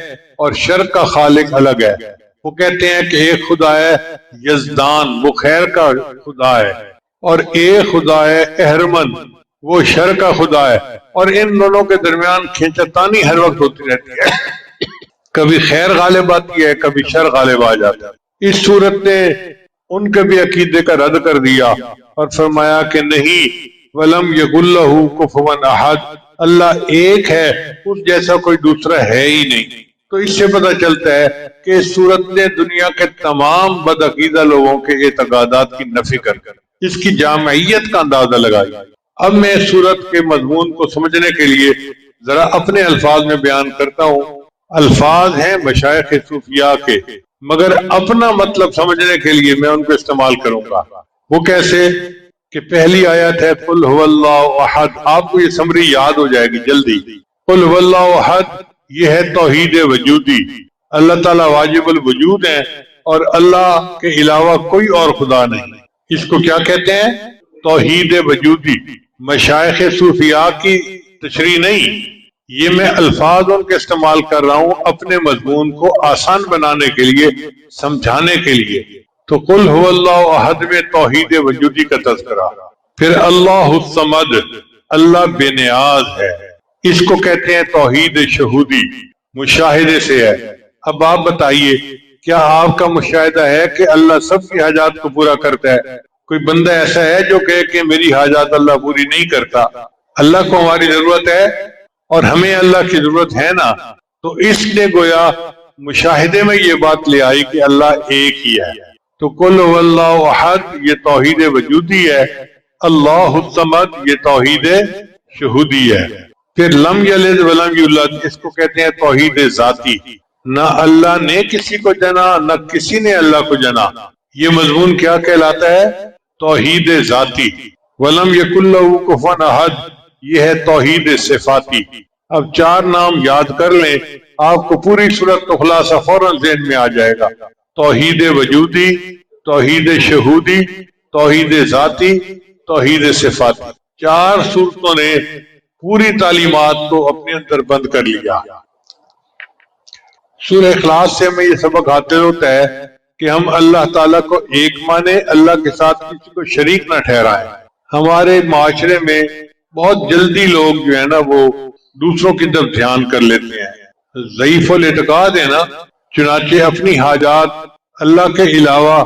اور شر کا خالق الگ ہے۔ وہ کہتے ہیں کہ ایک خدا ہے یزدان، وہ خیر کا خدا ہے، اور ایک خدا ہے اہرمن، وہ شر کا خدا ہے، اور ان دونوں کے درمیان کھینچتانی ہر وقت ہوتی رہتی ہے، کبھی خیر غالب آتی ہے، کبھی شر غالب آ جاتا ہے۔ اس صورت نے ان کے بھی عقیدے کا رد کر دیا اور فرمایا کہ نہیں، وَلَمْ يَكُنْ لَهُ كُفُوًا أَحَدٌ، اللہ ایک ہے، اس جیسا کوئی دوسرا ہے ہی نہیں۔ تو اس سے پتہ چلتا ہے کہ اس صورت نے دنیا کے تمام بدعقیدہ لوگوں کے اعتقادات کی نفی کر اس کی جامعیت کا اندازہ لگایا۔ اب میں اس صورت کے مضمون کو سمجھنے کے لیے ذرا اپنے الفاظ میں بیان کرتا ہوں۔ الفاظ ہیں مشائخ صوفیاء کے، مگر اپنا مطلب سمجھنے کے لیے میں ان کو استعمال کروں گا۔ وہ کیسے کہ پہلی آیت ہے قل هو اللہ احد، آپ کو یہ سمری یاد ہو جائے گی جلدی۔ قل هو اللہ احد یہ ہے توحید وجودی، اللہ تعالیٰ واجب الوجود ہیں اور اللہ کے علاوہ کوئی اور خدا نہیں۔ اس کو کیا کہتے ہیں؟ توحید وجودی۔ مشائخ صوفیاء کی تشریح نہیں، یہ میں الفاظ ان کے استعمال کر رہا ہوں اپنے مضمون کو آسان بنانے کے لیے، سمجھانے کے لیے۔ تو قل هو اللہ احد میں توحید وجودی کا تذکرہ، پھر اللہ الصمد اللہ بے نیاز ہے، اس کو کہتے ہیں توحید شہودی، مشاہدے سے ہے۔ اب آپ بتائیے کیا آپ کا مشاہدہ ہے کہ اللہ سب کی حاجات کو پورا کرتا ہے؟ کوئی بندہ ایسا ہے جو کہے کہ میری حاجات اللہ پوری نہیں کرتا؟ اللہ کو ہماری ضرورت ہے اور ہمیں اللہ کی ضرورت ہے نا، تو اس نے گویا مشاہدے میں یہ بات لے آئی کہ اللہ ایک ہی ہے۔ تو قل هو اللہ احد یہ توحید وجودی ہے، اللہ الصمد یہ توحید شہودی ہے۔ پھر لم یلد ولم یولد اس کو کہتے ہیں توحید ذاتی، نہ اللہ نے کسی کو جنا نہ کسی نے اللہ کو جنا، یہ مضمون کیا کہلاتا ہے؟ توحید ذاتی۔ ولم یکن لہ کفوا احد یہ ہے توحید صفاتی۔ اب چار نام یاد کر لیں، آپ کو پوری صورت کا خلاصہ فوراً ذہن میں آ جائے گا۔ توحید وجودی، توحید شہودی، توحید ذاتی، توحید صفاتی، چار صورتوں نے پوری تعلیمات کو اپنے اندر بند کر لیا۔ سورہ اخلاص سے ہمیں یہ سبق حاصل ہوتا ہے کہ ہم اللہ تعالیٰ کو ایک مانے، اللہ کے ساتھ کسی کو شریک نہ ٹھہرائیں۔ ہمارے معاشرے میں بہت جلدی لوگ جو ہے نا وہ دوسروں کی طرف دھیان کر لیتے ہیں، ضعیف الاعتقاد ہے نا، چنانچہ اپنی حاجات اللہ کے علاوہ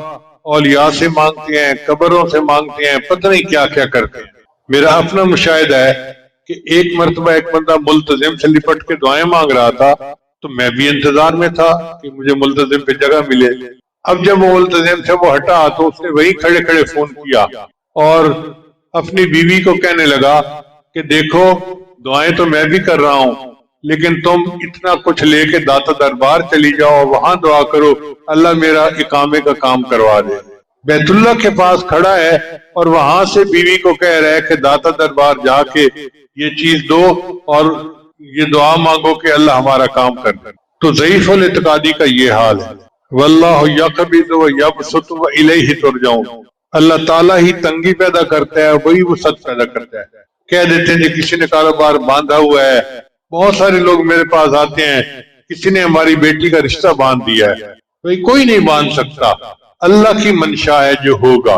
اولیاء سے مانگتے ہیں، قبروں سے مانگتے ہیں، پتہ نہیں کیا کیا کرتے ہیں۔ میرا اپنا مشاہدہ ہے کہ ایک مرتبہ ایک بندہ ملتزم سے لپٹ کے دعائیں مانگ رہا تھا، تو میں بھی انتظار میں تھا کہ مجھے ملتزم پہ جگہ ملے۔ اب جب وہ ملتزم سے وہ ہٹا تو اس نے وہی کھڑے کھڑے فون کیا اور اپنی بیوی کو کہنے لگا کہ دیکھو دعائیں تو میں بھی کر رہا ہوں، لیکن تم اتنا کچھ لے کے داتا دربار چلی جاؤ، وہاں دعا کرو اللہ میرا اقامے کا کام کروا دے۔ بیت اللہ کے پاس کھڑا ہے اور وہاں سے بیوی کو کہہ رہا ہے کہ داتا دربار جا کے یہ چیز دو اور یہ دعا مانگو کہ اللہ ہمارا کام کر دے۔ تو ضعیف الاعتقادی کا یہ حال ہے۔ واللہ یقبض و یبسط و الیہ ترجعون، اللہ تعالیٰ ہی تنگی پیدا کرتا ہے، وہی وسعت پیدا کرتا ہے۔ کہہ دیتے ہیں جی کسی نے کاروبار باندھا ہوا ہے، بہت سارے لوگ میرے پاس آتے ہیں کسی نے ہماری بیٹی کا رشتہ باندھ دیا ہے، بھئی کوئی نہیں باندھ سکتا، اللہ کی منشا ہے جو ہوگا،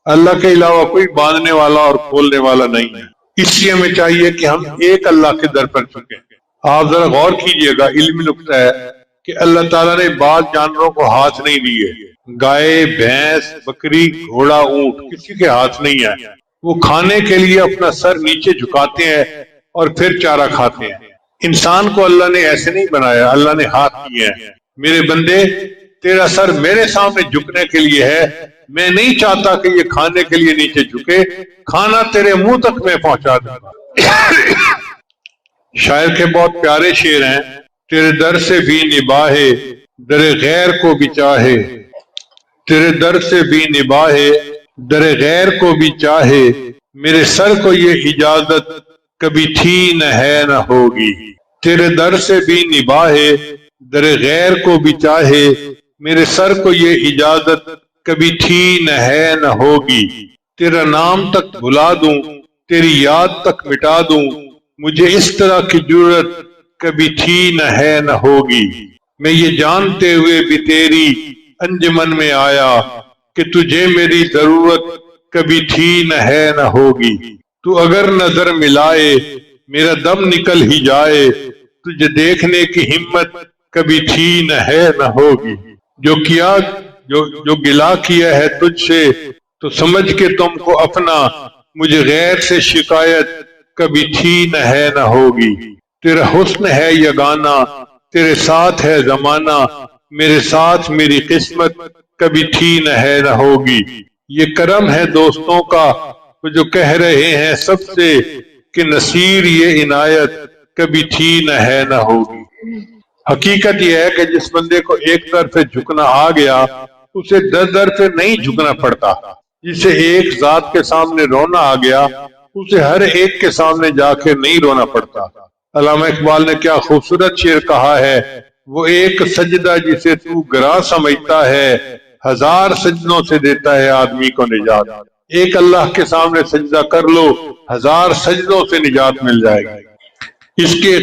اللہ کے علاوہ کوئی باندھنے والا اور کھولنے والا نہیں ہے۔ اس لیے ہمیں چاہیے کہ ہم ایک اللہ کے در پر چکیں۔ آپ ذرا غور کیجئے گا، علمی نکتہ ہے کہ اللہ تعالیٰ نے بعض جانوروں کو ہاتھ نہیں دیے، گائے، بھینس، بکری، گھوڑا، اونٹ کسی کے ہاتھ نہیں ہے، وہ کھانے کے لیے اپنا سر نیچے جھکاتے ہیں اور پھر چارہ کھاتے ہیں۔ انسان کو اللہ نے ایسے نہیں بنایا، اللہ نے ہاتھ دیے ہیں۔ میرے بندے تیرا سر میرے سامنے جھکنے کے لیے ہے، میں نہیں چاہتا کہ یہ کھانے کے لیے نیچے جھکے، کھانا تیرے منہ تک میں پہنچا دوں گا۔ شاعر کے بہت پیارے شعر ہیں، تیرے در سے بھی نباہے در غیر کو بھی چاہے، تیرے در سے بھی نباہے در غیر کو بھی چاہے، میرے سر کو یہ اجازت کبھی تھی نہ ہے نہ ہوگی۔ تیرے در سے بھی نباہے در غیر کو بھی چاہے، میرے سر کو یہ اجازت کبھی تھی نہ ہے نہ ہوگی۔ تیرا نام تک بھلا دوں، تیری یاد تک مٹا دوں، مجھے اس طرح کی جرت کبھی تھی نہ ہے نہ ہوگی۔ میں یہ جانتے ہوئے بھی تیری انجمن میں آیا کہ تجھے میری ضرورت کبھی تھی نہ ہے نہ ہوگی۔ تو اگر نظر ملائے میرا دم نکل ہی جائے، تجھے دیکھنے کی ہمت کبھی تھی نہ ہے نہ ہوگی۔ جو گلا کیا ہے تجھ سے تو سمجھ کے تم کو اپنا، مجھے غیر سے شکایت کبھی تھی نہ ہے نہ ہوگی۔ تیرا حسن ہے یگانہ، تیرے ساتھ ہے زمانہ، میرے ساتھ میری قسمت کبھی تھی نہ ہے نہ ہوگی۔ یہ کرم ہے دوستوں کا وہ جو کہہ رہے ہیں سب سے کہ نصیر یہ عنایت کبھی تھی نہ ہے نہ ہوگی۔ حقیقت یہ ہے کہ جس بندے کو ایک طرف جھکنا آ گیا اسے در در پہ نہیں جھکنا پڑتا، جسے ایک ذات کے سامنے رونا آ گیا اسے ہر ایک کے سامنے جا کے نہیں رونا پڑتا۔ علامہ اقبال نے کیا خوبصورت شعر کہا ہے، وہ ایک سجدہ جسے تو گراں سمجھتا ہے، ہزار سجدوں سے دیتا ہے آدمی کو نجات۔ ایک اللہ کے سامنے سجدہ کر لو، ہزار سجدوں سے نجات مل جائے گی۔ اس کے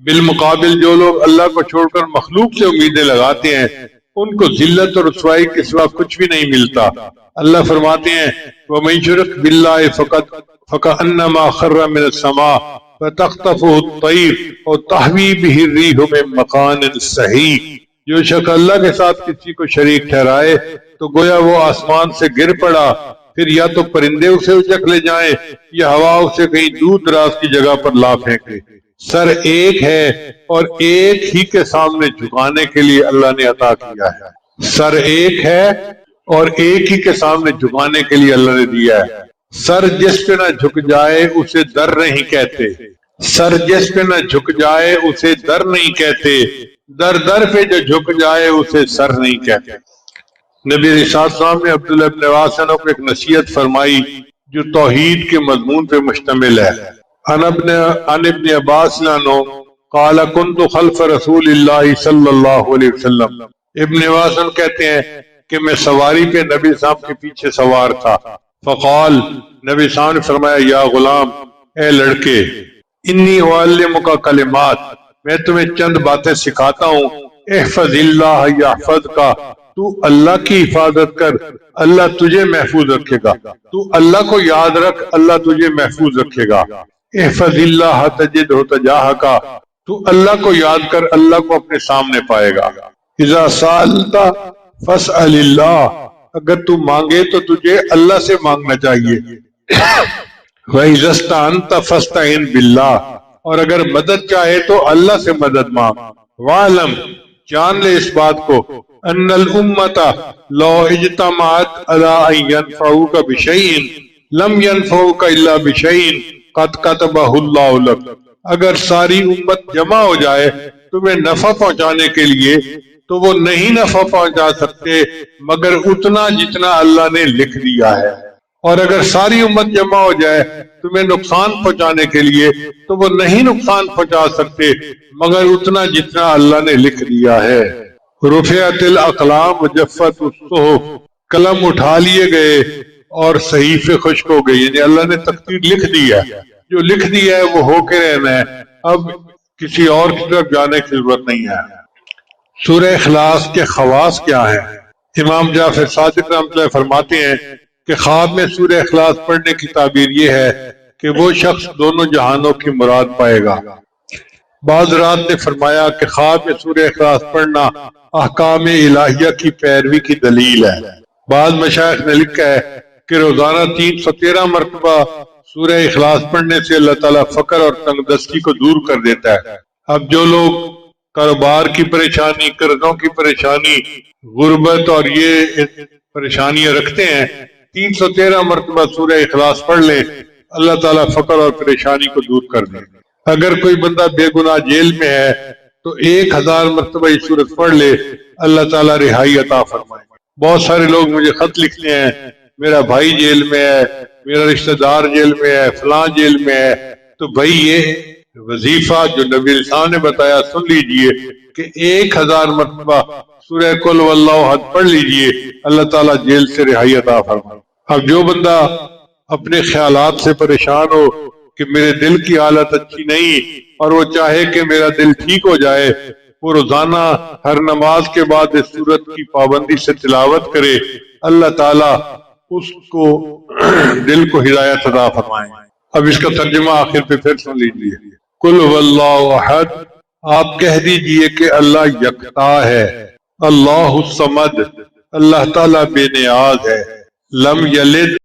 بالمقابل جو لوگ اللہ کو چھوڑ کر مخلوق سے امیدیں لگاتے ہیں ان کو ذلت اور رسوائی کے سوا کچھ بھی نہیں ملتا۔ اللہ فرماتے ہیں وَمَن يُشْرِكْ بِاللَّهِ فَكَأَنَّمَا خَرَّ مِنَ السَّمَاءِ فَتَخْطَفُهُ الطَّيْرُ أَوْ تَهْوِي بِهِ الرِّيحُ مِن مَّكَانٍ سَحِيقٍ۔ جو شخص اللہ کے ساتھ کسی کو شریک ٹھہرائے تو گویا وہ آسمان سے گر پڑا، پھر یا تو پرندے اسے اچک لے جائیں یا ہوا اسے کہیں دور دراز کی جگہ پر لا پھینکے۔ سر ایک ہے اور ایک ہی کے سامنے جھکانے کے لیے اللہ نے عطا کیا ہے۔ سر ایک ہے اور ایک ہی کے سامنے جھکانے کے لیے اللہ نے دیا ہے۔ سر جس پہ نہ جھک جائے اسے در نہیں کہتے، سر جس پہ نہ جھک جائے اسے در نہیں کہتے، در در پہ جو جھک جائے اسے سر نہیں کہتے۔ نبی علیہ السلام نے عبداللہ ابن عباس کو ایک نصیحت فرمائی جو توحید کے مضمون پہ مشتمل ہے۔ عن ابن عباس عنہ قال كنت خلف رسول اللہ صلی اللہ علیہ وسلم۔ ابن عباس کہتے ہیں کہ میں سواری پہ نبی صاحب کے پیچھے سوار تھا۔ فقال، نبی صاحب نے فرمایا یا غلام، اے لڑکے، انی اعلمک کلمات، میں تمہیں چند باتیں سکھاتا ہوں۔ احفظ اللہ یحفظک، تو اللہ کی حفاظت کر اللہ تجھے محفوظ رکھے گا۔ تو اللہ کو یاد رکھ اللہ تجھے محفوظ رکھے گا۔ احفظ اللہ تجدہ تجاہک، تو اللہ کو یاد کر اللہ کو اپنے سامنے پائے گا۔ اذا سألت فاسأل اللہ، اگر تو مانگے تو تجھے اللہ سے مانگنا چاہیے۔ وَإِذَا اسْتَعَنْتَ فَاسْتَعِنْ بِاللَّهِ، اور اگر مدد چاہے تو اللہ سے مدد مانگ۔ وَاعْلَمْ، جان لے اس بات کو، ان الامت لو اجتمعت علی ان ينفعوک بشیء لم ينفعوک الا بشیء قد کتبہ اللہ لک، اگر ساری امت جمع ہو جائے تمہیں نفع پہنچانے کے لیے تو وہ نہیں نفع پہنچا سکتے مگر اتنا جتنا اللہ نے لکھ دیا ہے، اور اگر ساری امت جمع ہو جائے تمہیں نقصان پہنچانے کے لیے تو وہ نہیں نقصان پہنچا سکتے مگر اتنا جتنا اللہ نے لکھ دیا ہے۔ رفعت الاقلام وجفت الصحف، قلم اٹھا لیے گئے اور صحیفے خشک ہو گئے، یعنی اللہ نے تقدیر لکھ دی ہے، جو لکھ دیا ہے وہ ہو کے رہنا ہے، اب کسی اور کی طرف جانے کی ضرورت نہیں ہے۔ سورہ اخلاص کے خواص کیا ہیں؟ امام جعفر صادق رحمۃ اللہ فرماتے ہیں کہ خواب میں سورہ اخلاص پڑھنے کی تعبیر یہ ہے کہ وہ شخص دونوں جہانوں کی مراد پائے گا۔ بعض رات نے فرمایا کہ خواب میں سورہ اخلاص پڑھنا احکام الہیہ کی پیروی کی دلیل ہے۔ بعض مشائخ نے لکھا ہے کہ روزانہ 313 مرتبہ سورہ اخلاص پڑھنے سے اللہ تعالیٰ فقر اور تنگ دستی کو دور کر دیتا ہے۔ اب جو لوگ کاروبار کی پریشانی، قرضوں کی پریشانی، غربت اور یہ پریشانیاں رکھتے ہیں، 313 مرتبہ سورہ اخلاص پڑھ لیں، اللہ تعالیٰ فقر اور پریشانی کو دور کر دیں۔ اگر کوئی بندہ بے گناہ جیل میں ہے تو 1000 مرتبہ یہ سورت پڑھ لے، اللہ تعالیٰ رہائی عطا فرمائے۔ بہت سارے لوگ مجھے خط لکھتے ہیں میرا بھائی جیل میں ہے، میرا رشتہ دار جیل میں ہے، فلاں جیل میں ہے، تو بھائی یہ وظیفہ جو نبی علیہ السلام نے بتایا سن لیجئے کہ 1000 مرتبہ سورہ قل واللہ احد پڑھ لیجئے، اللہ تعالیٰ جیل سے رہائی عطا فرمائے۔ اب جو بندہ اپنے خیالات سے پریشان ہو کہ میرے دل کی حالت اچھی نہیں اور وہ چاہے کہ میرا دل ٹھیک ہو جائے، وہ روزانہ ہر نماز کے بعد اس سورت کی پابندی سے تلاوت کرے، اللہ تعالیٰ اس کو دل کو ہدایت عطا فرمائے۔ اب اس کا ترجمہ آخر پہ پھر سن لیجیے۔ قل واللہ احد، آپ کہہ دیجئے کہ اللہ یکتا ہے، اللہ الصمد، اللہ تعالیٰ بے نیاز ہے، لم یلد